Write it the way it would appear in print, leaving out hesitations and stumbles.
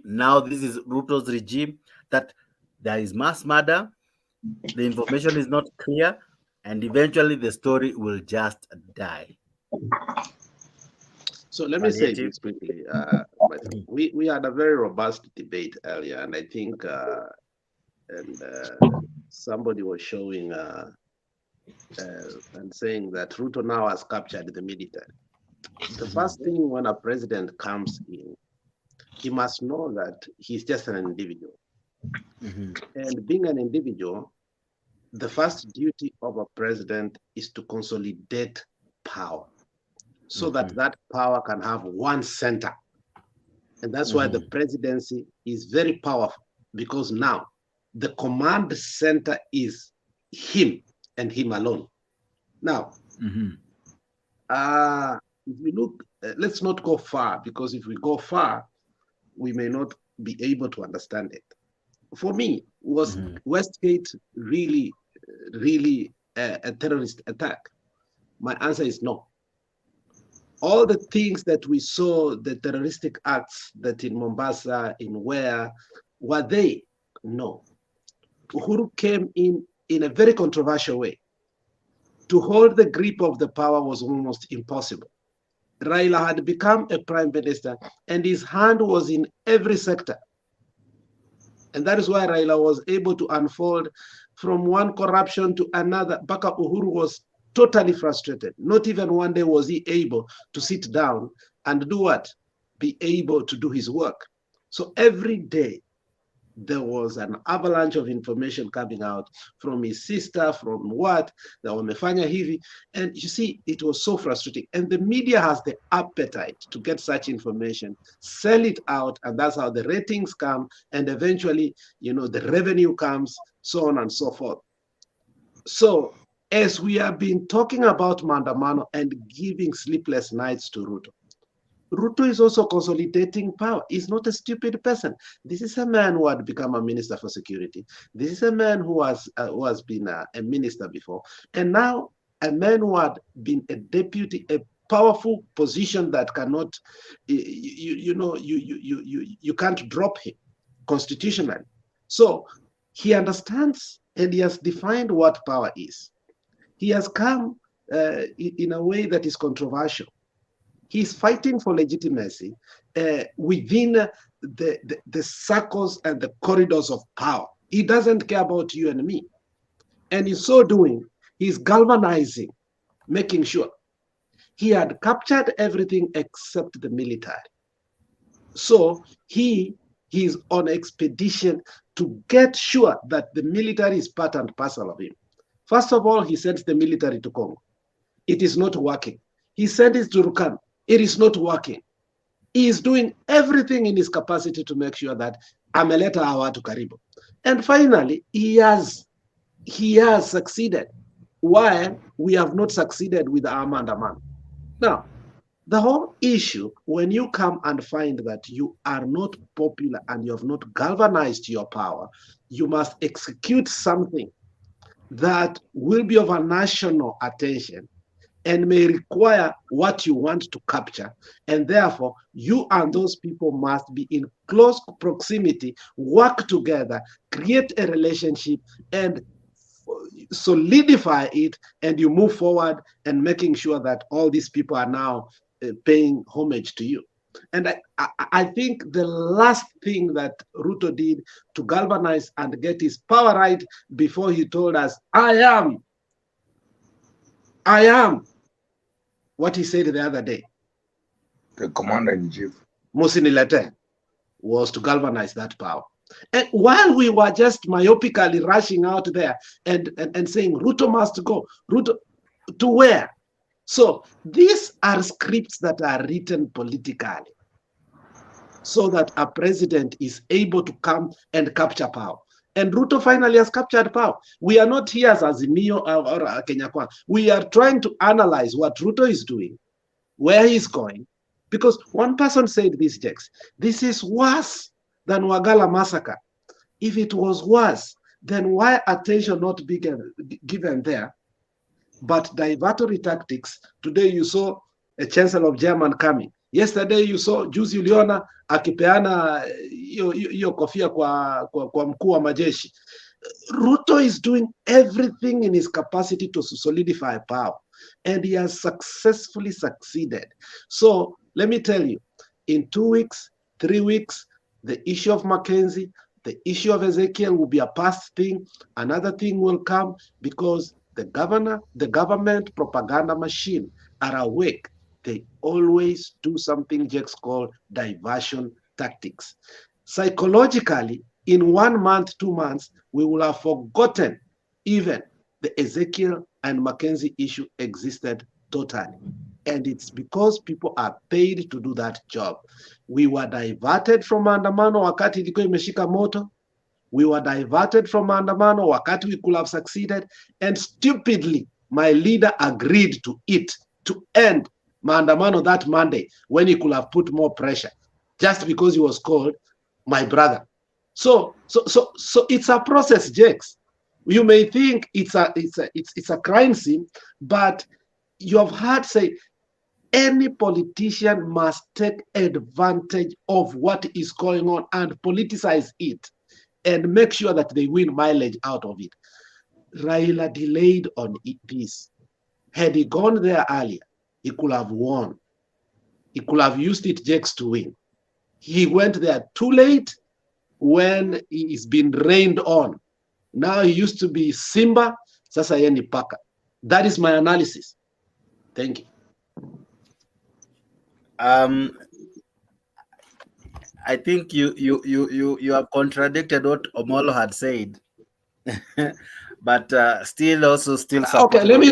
now this is Ruto's regime, that there is mass murder, the information is not clear, and eventually the story will just die. So let me say Palliative. this quickly. We had a very robust debate earlier, and I think and somebody was showing and saying that Ruto now has captured the military. The first thing when a president comes in, he must know that he's just an individual. Mhm. And being an individual, the first duty of a president is to consolidate power so that Mhm. that power can have one center. And that's why the Mhm. presidency is very powerful, because now the command center is him and him alone. Now, Mhm. if we look, let's not go far, because if we go far, we may not be able to understand it. For me, was Mhm. Westgate really a terrorist attack? My answer is no. All the things that we saw, the terroristic acts that in Mombasa, in where, were they? No. Uhuru came in a very controversial way. To hold the grip of the power was almost impossible. Raila had become a prime minister, and his hand was in every sector. And that is why Raila was able to unfold from one corruption to another. Baka Uhuru was totally frustrated. Not even one day was he able to sit down and do what? Be able to do his work. So every day there was an avalanche of information coming out from his sister, from what, that wamefanya hivi. And you see, it was so frustrating. And the media has the appetite to get such information, sell it out, and that's how the ratings come. And eventually, the revenue comes, so on and so forth. So as we have been talking about Mandamano and giving sleepless nights to Ruto, Ruto is also consolidating power. He's not a stupid person. This is a man who had become a minister for security. This is a man who has been a minister before, and now a man who had been a deputy, a powerful position that cannot, you can't drop him constitutionally. So he understands and he has defined what power is. He has come in a way that is controversial. He's fighting for legitimacy within the circles and the corridors of power. He doesn't care about you and me. And in so doing, he's galvanizing, making sure he had captured everything except the military. So he's on expedition to get sure that the military is part and parcel of him. First of all, he sends the military to Congo. It is not working. He sent it to Rukan. It is not working. He is doing everything in his capacity to make sure that ameleta hawa watu karibu. And finally, he has succeeded, while we have not succeeded with our Mandaman. Now, the whole issue, when you come and find that you are not popular and you have not galvanized your power, you must execute something that will be of a national attention and may require what you want to capture. And therefore, you and those people must be in close proximity, work together, create a relationship, and solidify it. And you move forward and making sure that all these people are now paying homage to you. And I think the last thing that Ruto did to galvanize and get his power right before he told us, I am what he said the other day, the commander in chief. Musinilete, was to galvanize that power. And while we were just myopically rushing out there and saying, Ruto must go, Ruto, to where? So these are scripts that are written politically so that a president is able to come and capture power. And Ruto finally has captured power. We are not here as Azimio or Kenya Kwan. We are trying to analyze what Ruto is doing, where he's going, because one person said this, Jex, this is worse than Wagala massacre. If it was worse, then why attention not be given there, but divertory tactics? Today you saw a chancellor of German coming. Yesterday you saw, juzi uliona akipeana hiyo kofia kwa mkuu wa majeshi. Ruto is doing everything in his capacity to solidify power, and he has successfully succeeded. So let me tell you, in 2 weeks, 3 weeks, the issue of Mackenzie, the issue of Ezekiel will be a past thing. Another thing will come because the government propaganda machine are awake. They always do something Jake's called diversion tactics. Psychologically, in 1 month, 2 months, we will have forgotten even the Ezekiel and Mackenzie issue existed totally. And it's because people are paid to do that job. We were diverted from maandamano wakati ilikuwa imeshika moto. We were diverted from maandamano wakati we could have succeeded. And stupidly, my leader agreed to it, to end maandamano that Monday when he could have put more pressure, just because he was called my brother. So it's a process, Jakes. You may think it's a crime scene, but you have heard say any politician must take advantage of what is going on and politicize it and make sure that they win mileage out of it. Raila delayed on this. Had he gone there earlier, he could have won. He could have used it, Jakes, to win. He went there too late when he's been rained on. Now he used to be Simba, sasa yeye ni paka. That is my analysis. Thank you. I think you have contradicted what Omolo had said, but still Okay, let me